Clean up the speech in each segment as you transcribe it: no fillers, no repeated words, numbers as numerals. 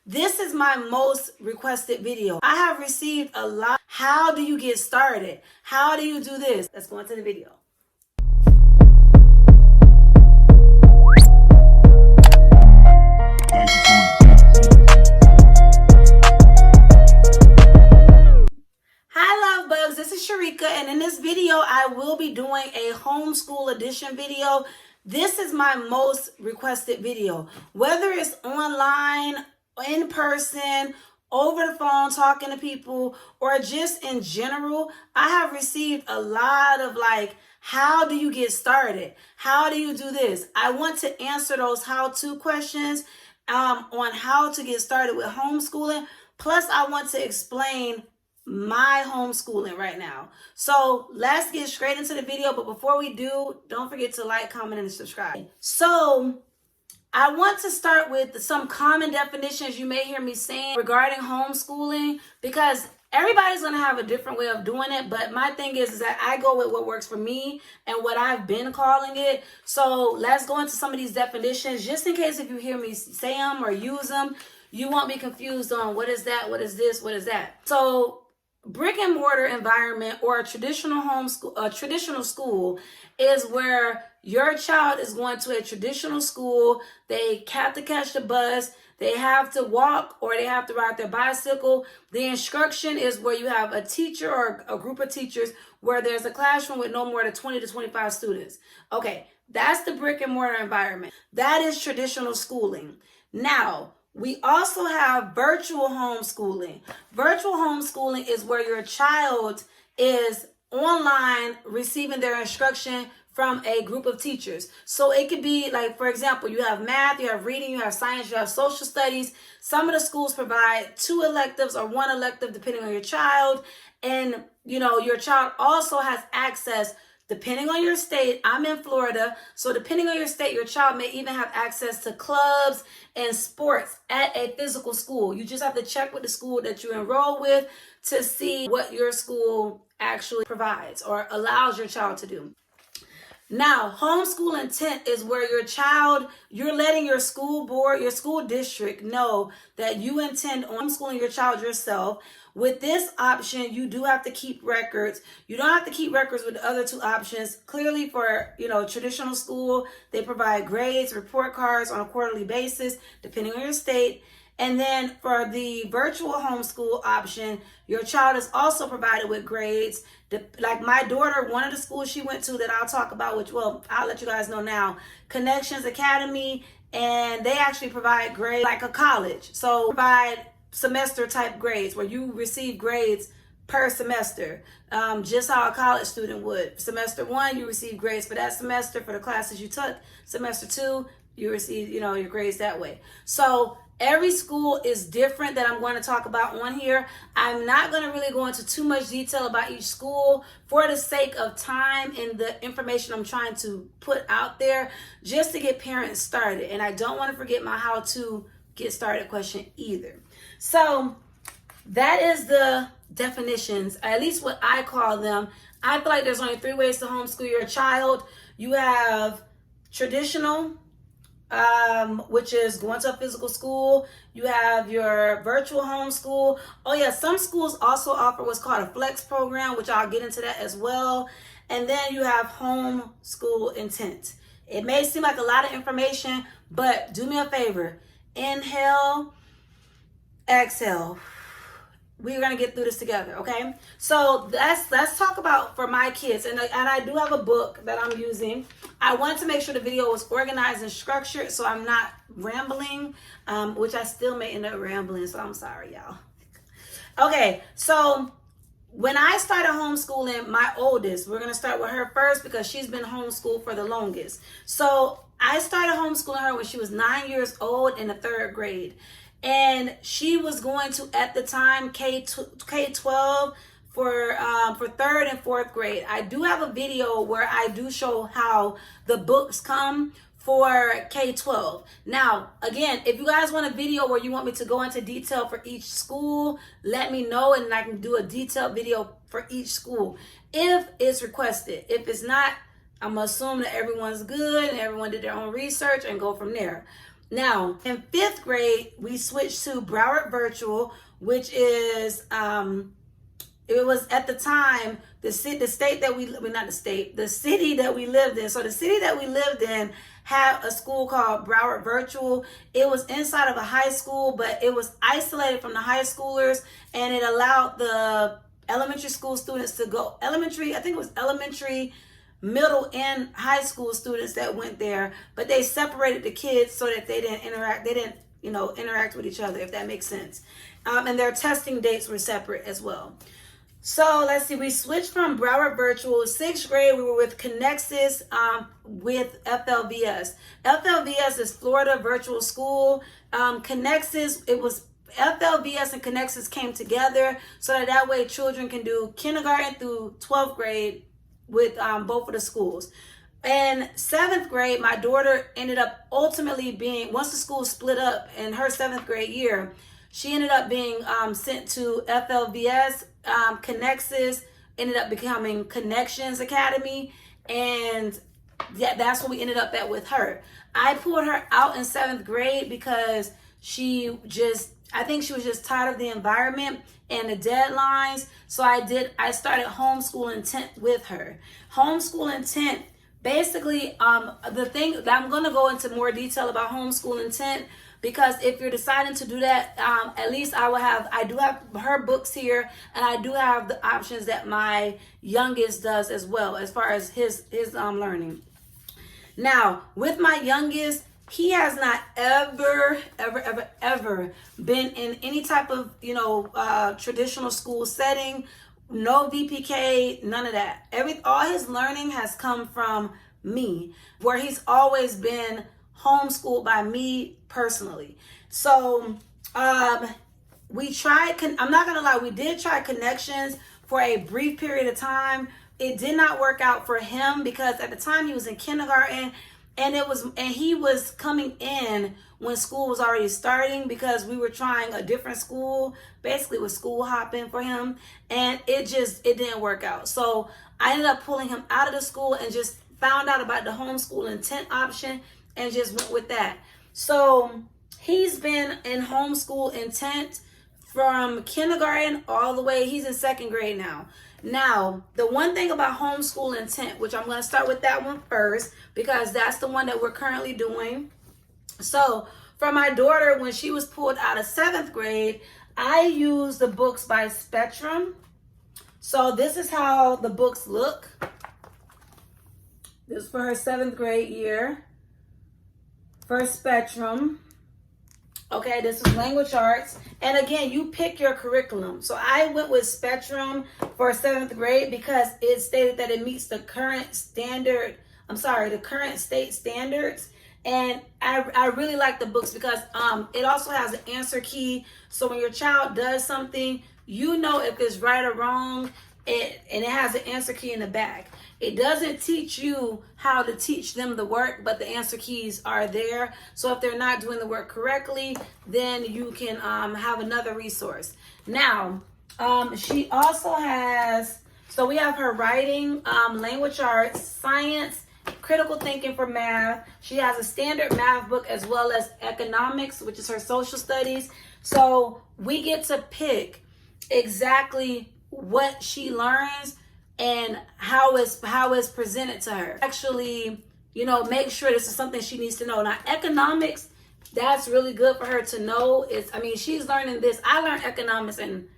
This is my most requested video. I have received a lot. How do you get started? How do you do this? Let's go into the video. Hi love bugs, this is Sharika, and in this video I will be doing a homeschool edition video. This is my most requested video. Whether it's online, in person, over the phone talking to people, or just in general, I have received a lot of how do you get started? How do you do this? I want to answer those how-to questions on how to get started with homeschooling. Plus, I want to explain my homeschooling right now. So let's get straight into the video. But before we do, don't forget to like, comment, and subscribe. So I want to start with some common definitions you may hear me saying regarding homeschooling, because everybody's going to have a different way of doing it. But my thing is that I go with what works for me and what I've been calling it. So let's go into some of these definitions, just in case if you hear me say them or use them, you won't be confused on what is that, what is this, what is that. So brick and mortar environment, or a traditional school, is where your child is going to a traditional school. They have to catch the bus, they have to walk, or they have to ride their bicycle. The instruction is where you have a teacher or a group of teachers, where there's a classroom with no more than 20 to 25 students. Okay, that's the brick and mortar environment. That is traditional schooling. Now, we also have virtual homeschooling. Virtual homeschooling is where your child is online receiving their instruction from a group of teachers. So it could be like, for example, you have math, you have reading, you have science, you have social studies. Some of the schools provide 2 electives or 1 elective depending on your child. And, your child also has access, depending on your state. I'm in Florida, so depending on your state, your child may even have access to clubs and sports at a physical school. You just have to check with the school that you enroll with to see what your school actually provides or allows your child to do. Now, Homeschool Intent is where you're letting your school board, your school district know that you intend on homeschooling your child yourself. With this option, you do have to keep records. You don't have to keep records with the other 2 options. Clearly for, traditional school, they provide grades, report cards on a quarterly basis, depending on your state. And then for the virtual homeschool option, your child is also provided with grades. Like my daughter, one of the schools she went to that I'll talk about, I'll let you guys know now, Connections Academy, and they actually provide grades like a college. So provide semester type grades where you receive grades per semester, just how a college student would. Semester 1, you receive grades for that semester for the classes you took. Semester 2, you receive, your grades that way. So every school is different that I'm going to talk about on here. I'm not going to really go into too much detail about each school for the sake of time and the information I'm trying to put out there, just to get parents started. And I don't want to forget my how to get started question either. So that is the definitions, at least what I call them. I feel like there's only 3 ways to homeschool your child. You have traditional, which is going to a physical school. You have your virtual homeschool. Oh yeah, some schools also offer what's called a flex program, which I'll get into that as well. And then you have Homeschool Intent. It may seem like a lot of information, but do me a favor. Inhale, exhale. We're gonna get through this together, okay? So let's talk about for my kids, and I do have a book that I'm using. I wanted to make sure the video was organized and structured, so I'm not rambling, which I still may end up rambling, so I'm sorry, y'all. Okay, so when I started homeschooling my oldest, we're gonna start with her first because she's been homeschooled for the longest. So I started homeschooling her when she was 9 years old in the 3rd grade. And she was going to, at the time, K-12 for 3rd and 4th grade. I do have a video where I do show how the books come for K-12. Now, again, if you guys want a video where you want me to go into detail for each school, let me know and I can do a detailed video for each school if it's requested. If it's not, I'm gonna assume that everyone's good and everyone did their own research and go from there. Now, in 5th grade, we switched to Broward Virtual, which is, it was at the time, the city that we lived in. So the city that we lived in had a school called Broward Virtual. It was inside of a high school, but it was isolated from the high schoolers, and it allowed the elementary school students to go, elementary, middle, and high school students that went there, but they separated the kids so that they didn't interact with each other, if that makes sense. And their testing dates were separate as well. So let's see, we switched from Broward Virtual. 6th grade, we were with Connexus with FLVS. FLVS is Florida Virtual School. Connexus, it was FLVS and Connexus came together so that way children can do kindergarten through 12th grade with both of the schools. In 7th grade, my daughter ended up ultimately being, once the school split up in her 7th grade year, she ended up being sent to FLVS. Connexus ended up becoming Connections Academy, and that's what we ended up at with her. I pulled her out in 7th grade because I think she was just tired of the environment and the deadlines. So I started Homeschool Intent with her. Homeschool Intent, basically, the thing that I'm going to go into more detail about Homeschool Intent, because if you're deciding to do that, at least I do have her books here, and I do have the options that my youngest does as well, as far as his learning. Now, with my youngest, he has not ever been in any type of, traditional school setting, no VPK, none of that. All his learning has come from me, where he's always been homeschooled by me personally. So we tried, I'm not gonna lie, we did try Connections for a brief period of time. It did not work out for him because at the time he was in kindergarten, and he was coming in when school was already starting, because we were trying a different school, basically with school hopping for him, and it didn't work out. So I ended up pulling him out of the school and just found out about the Homeschool Intent option and just went with that. So he's been in Homeschool Intent from kindergarten all the way, he's in 2nd grade now. Now, the one thing about Homeschool Intent, which I'm going to start with that one first, because that's the one that we're currently doing. So for my daughter, when she was pulled out of 7th grade, I used the books by Spectrum. So this is how the books look. This is for her 7th grade year. For Spectrum. Okay, this is language arts. And again, you pick your curriculum. So I went with Spectrum for 7th grade because it stated that it meets the current current state standards. And I really like the books because it also has an answer key. So when your child does something, you know if it's right or wrong, and it has an answer key in the back. It doesn't teach you how to teach them the work, but the answer keys are there. So if they're not doing the work correctly, then you can have another resource. Now, she also has, so we have her writing, language arts, science, critical thinking for math. She has a standard math book as well as economics, which is her social studies. So we get to pick exactly what she learns and how it's presented to her. Actually, make sure this is something she needs to know. Now, economics, that's really good for her to know. She's learning this. I learned economics in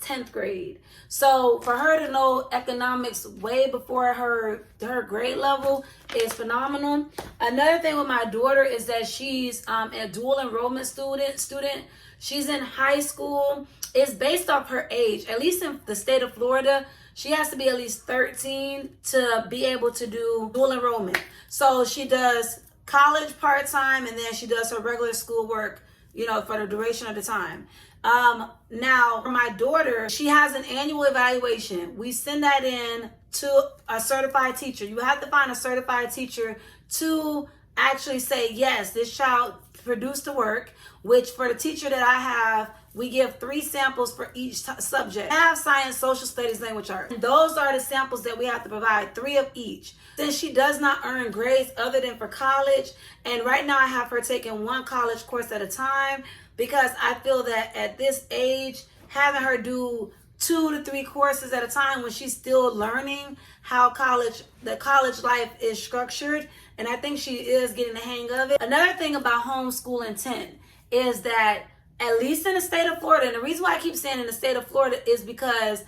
10th grade. So for her to know economics way before her grade level is phenomenal. Another thing with my daughter is that she's a dual enrollment student. She's in high school. It's based off her age. At least in the state of Florida, she has to be at least 13 to be able to do dual enrollment. So she does college part-time, and then she does her regular school work, for the duration of the time. Now, for my daughter, she has an annual evaluation. We send that in to a certified teacher. You have to find a certified teacher to actually say, yes, this child produced the work, which for the teacher that I have, we give 3 samples for each subject. Math, science, social studies, language arts. And those are the samples that we have to provide, 3 of each. Since she does not earn grades other than for college, and right now I have her taking 1 college course at a time, because I feel that at this age, having her do 2 to 3 courses at a time when she's still learning how the college life is structured, and I think she is getting the hang of it. Another thing about Homeschool Intent is that, at least in the state of Florida, and the reason why I keep saying in the state of Florida is because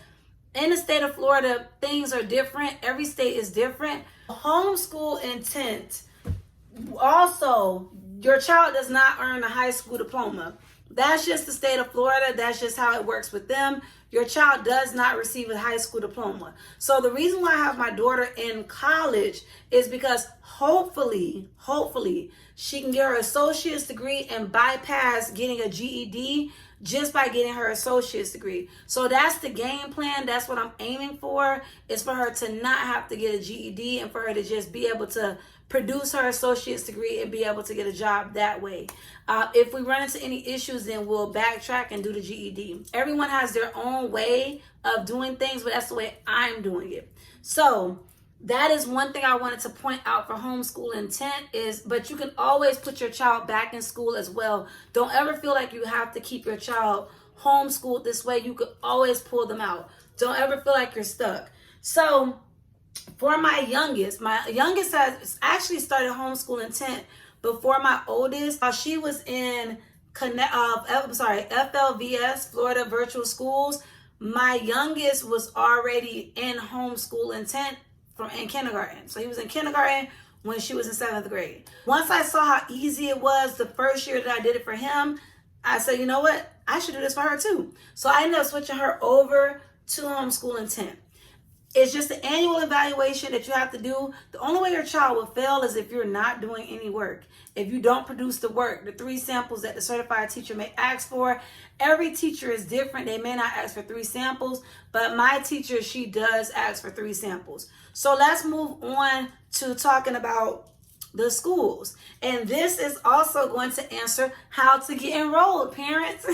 in the state of Florida, things are different. Every state is different. Homeschool Intent, also, your child does not earn a high school diploma. That's just the state of Florida. That's just how it works with them. Your child does not receive a high school diploma. So the reason why I have my daughter in college is because hopefully, she can get her associate's degree and bypass getting a GED just by getting her associate's degree. So that's the game plan. That's what I'm aiming for, is for her to not have to get a GED and for her to just be able to produce her associate's degree and be able to get a job that way. If we run into any issues, then we'll backtrack and do the GED. Everyone has their own way of doing things, but that's the way I'm doing it. So that is one thing I wanted to point out for Homeschool Intent but you can always put your child back in school as well. Don't ever feel like you have to keep your child homeschooled this way. You could always pull them out. Don't ever feel like you're stuck. So for my youngest has actually started Homeschool Intent before my oldest. She was in FLVS, Florida Virtual Schools. My youngest was already in Homeschool Intent in kindergarten. So he was in kindergarten when she was in 7th grade. Once I saw how easy it was the first year that I did it for him, I said, you know what? I should do this for her too. So I ended up switching her over to Homeschool Intent. It's just an annual evaluation that you have to do. The only way your child will fail is if you're not doing any work. If you don't produce the work, the 3 samples that the certified teacher may ask for. Every teacher is different. They may not ask for 3 samples, but my teacher, she does ask for 3 samples. So let's move on to talking about the schools. And this is also going to answer how to get enrolled, parents.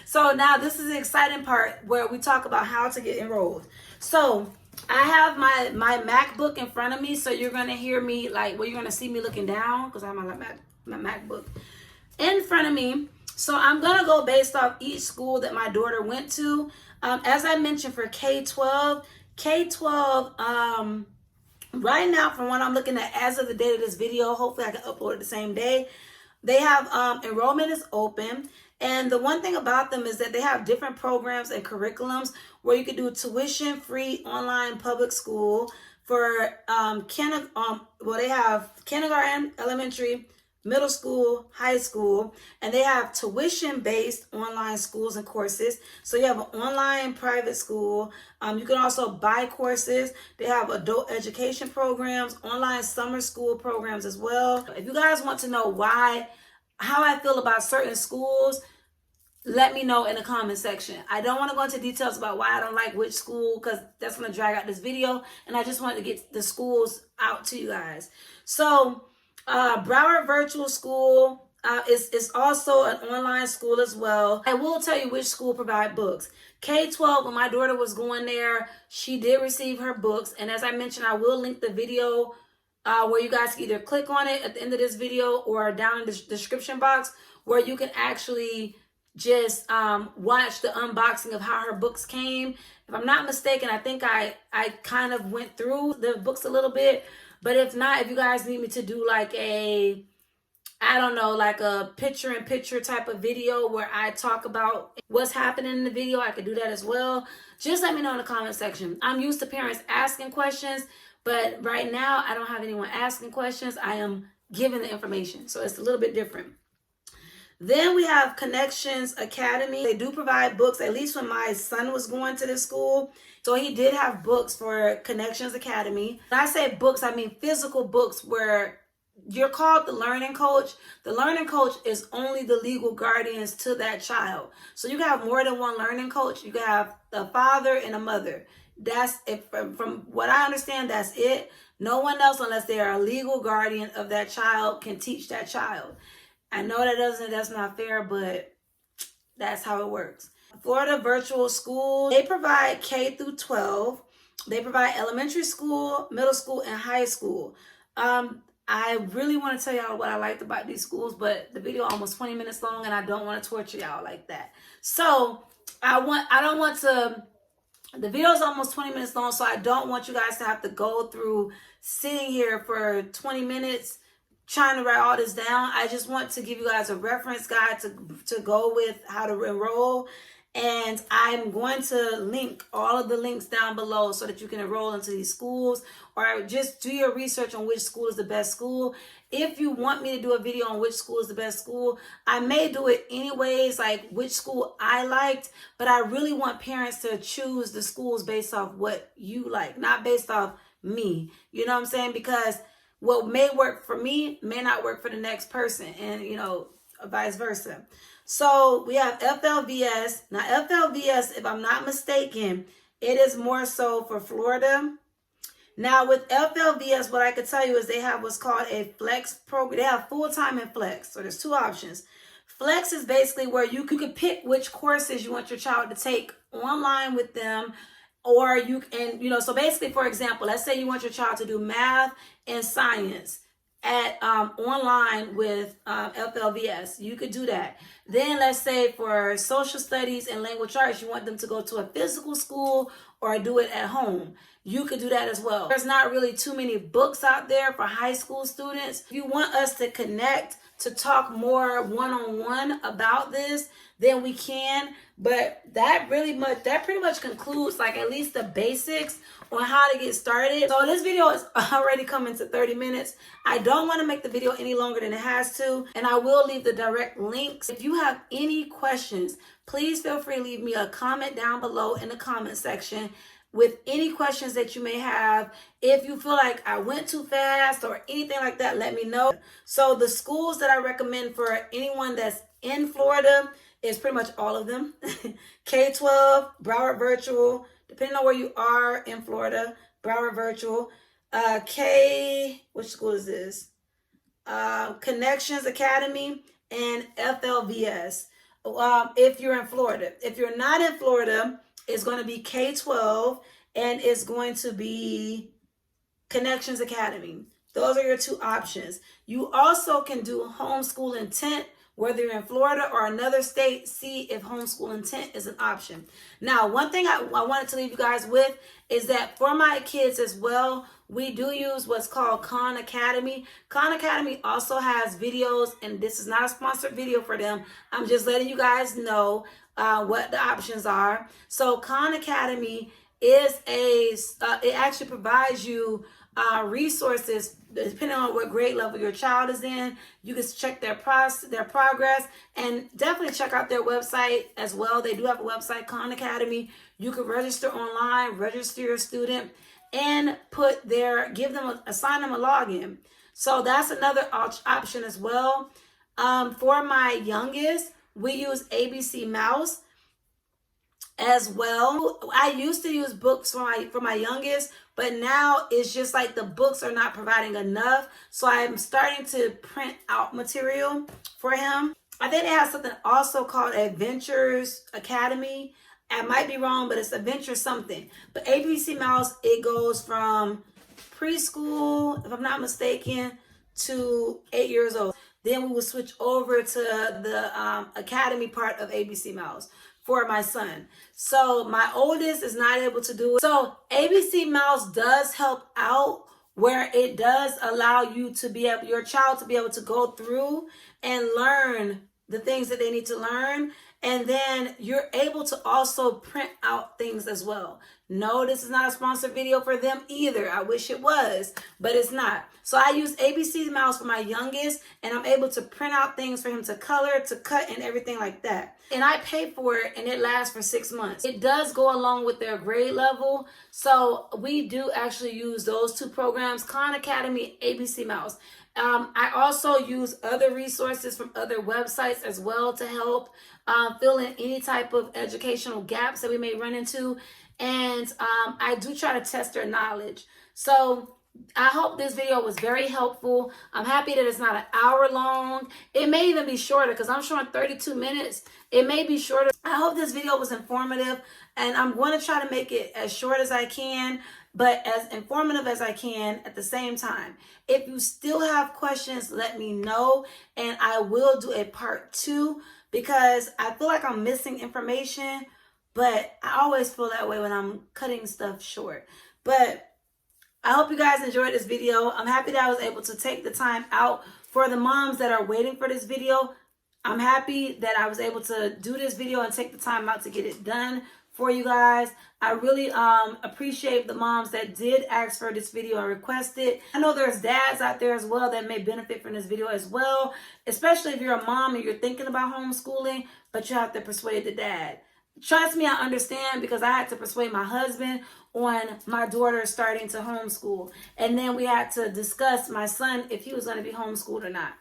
So now this is the exciting part where we talk about how to get enrolled. So I have my MacBook in front of me, so you're going to hear me you're going to see me looking down because I have my MacBook in front of me. So I'm going to go based off each school that my daughter went to. As I mentioned, for K-12, right now, from what I'm looking at as of the date of this video, hopefully I can upload it the same day, they have enrollment is open. And the one thing about them is that they have different programs and curriculums where you can do tuition-free online public school for they have kindergarten, elementary, middle school, high school, and they have tuition-based online schools and courses. So you have an online private school. You can also buy courses. They have adult education programs, online summer school programs as well. If you guys want to know how I feel about certain schools, let me know in the comment section. I don't want to go into details about why I don't like which school, because that's going to drag out this video, and I just wanted to get the schools out to you guys. So Broward Virtual School is also an online school as well. I will tell you which school provide books. K-12, when my daughter was going there, she did receive her books, and as I mentioned, I will link the video where you guys can either click on it at the end of this video or down in the description box, where you can actually just watch the unboxing of how her books came. If I'm not mistaken, I think I kind of went through the books a little bit, but if not, if you guys need me to do like a picture-in-picture type of video where I talk about what's happening in the video, I could do that as well. Just let me know in the comment section. I'm used to parents asking questions, but right now I don't have anyone asking questions. I am giving the information, so it's a little bit different. Then we have Connections Academy. They do provide books, at least when my son was going to this school. So he did have books for Connections Academy. When I say books, I mean physical books where you're called the learning coach. The learning coach is only the legal guardians to that child. So you can have more than one learning coach. You can have a father and a mother. That's if from what I understand, that's it. No one else, unless they are a legal guardian of that child, can teach that child. I know that's not fair, but that's how it works. Florida Virtual School, they provide K through 12. They provide elementary school, middle school, and high school. I really want to tell y'all what I liked about these schools, but the video almost 20 minutes long, and I don't want to torture y'all like that. So the video is almost 20 minutes long, so I don't want you guys to have to go through sitting here for 20 minutes trying to write all this down. I just want to give you guys a reference guide to go with how to enroll. And I'm going to link all of the links down below so that you can enroll into these schools, or just do your research on which school is the best school. If you want me to do a video on which school is the best school, I may do it anyways, like which school I liked, but I really want parents to choose the schools based off what you like, not based off me. You know what I'm saying? Because what may work for me may not work for the next person, and vice versa. So we have FLVS. Now FLVS, if I'm not mistaken, it is more so for Florida. Now with FLVS, what I could tell you is they have what's called a flex program. They have full-time and flex. So there's 2 options. Flex is basically where you could pick which courses you want your child to take online with them. Or so basically, for example, let's say you want your child to do math and science at online with FLVS. You could do that. Then let's say for social studies and language arts, you want them to go to a physical school or do it at home. You could do that as well. There's not really too many books out there for high school students. If you want us to connect, to talk more one-on-one about this, then we can. But that pretty much concludes like at least the basics on how to get started. So this video is already coming to 30 minutes. I don't want to make the video any longer than it has to, and I will leave the direct links. If you have any questions, please feel free to leave me a comment down below in the comment section with any questions that you may have. If you feel like I went too fast or anything like that, let me know. So the schools that I recommend for anyone that's in Florida is pretty much all of them. K-12, Broward Virtual, depending on where you are in Florida, Broward Virtual. Which school is this? Connections Academy and FLVS. If you're in Florida. If you're not in Florida, it's going to be K-12 and it's going to be Connections Academy. Those are your 2 options. You also can do Homeschool Intent, whether you're in Florida or another state. See if Homeschool Intent is an option. Now, one thing I wanted to leave you guys with is that for my kids as well, we do use what's called Khan Academy. Khan Academy also has videos, and this is not a sponsored video for them. I'm just letting you guys know what the options are. So Khan Academy is it actually provides you resources depending on what grade level your child is in. You can check their progress, and definitely check out their website as well. They do have a website, Khan Academy. You can register online, register your student, and assign them a login. So that's another option as well. For my youngest, we use ABC Mouse as well. I used to use books for my youngest, but now it's just like the books are not providing enough. So I'm starting to print out material for him. I think they have something also called Adventures Academy. I might be wrong, but it's Adventure something. But ABC Mouse, it goes from preschool, if I'm not mistaken, to 8 years old. Then we will switch over to the academy part of ABC Mouse for my son. So my oldest is not able to do it. So ABC Mouse does help out where it does allow you to your child to be able to go through and learn the things that they need to learn. And then you're able to also print out things as well. No, this is not a sponsored video for them either. I wish it was, but it's not. So I use ABC Mouse for my youngest, and I'm able to print out things for him to color, to cut, and everything like that. And I pay for it, and it lasts for 6 months. It does go along with their grade level. So we do actually use those 2 programs, Khan Academy, ABC Mouse. I also use other resources from other websites as well to help fill in any type of educational gaps that we may run into. and I do try to test their knowledge. So I hope this video was very helpful. I'm happy that it's not an hour long. It may even be shorter because I'm showing 32 minutes. It may be shorter. I hope this video was informative, and I'm going to try to make it as short as I can, but as informative as I can at the same time. If you still have questions, let me know, and I will do a part 2 because I feel like I'm missing information, but I always feel that way when I'm cutting stuff short. But I hope you guys enjoyed this video. I'm happy that I was able to take the time out. For the moms that are waiting for this video, I'm happy that I was able to do this video and take the time out to get it done for you guys. I really appreciate the moms that did ask for this video and request it. I know there's dads out there as well that may benefit from this video as well, especially if you're a mom and you're thinking about homeschooling, but you have to persuade the dad. Trust me, I understand, because I had to persuade my husband on my daughter starting to homeschool. And then we had to discuss my son if he was going to be homeschooled or not.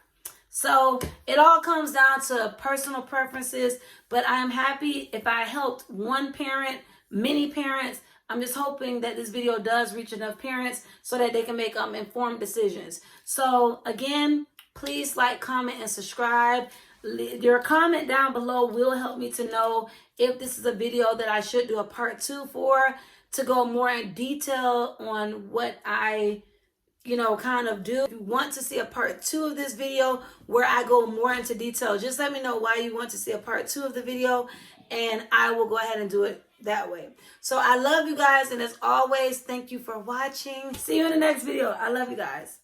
So it all comes down to personal preferences, but I am happy if I helped one parent, many parents. I'm just hoping that this video does reach enough parents so that they can make informed decisions. So again, please like, comment, and subscribe. Your comment down below will help me to know if this is a video that I should do a part 2 for, to go more in detail on what I kind of do. If you want to see a part 2 of this video where I go more into detail, just let me know why you want to see a part 2 of the video, and I will go ahead and do it that way. So I love you guys, and as always, thank you for watching. See you in the next video. I love you guys.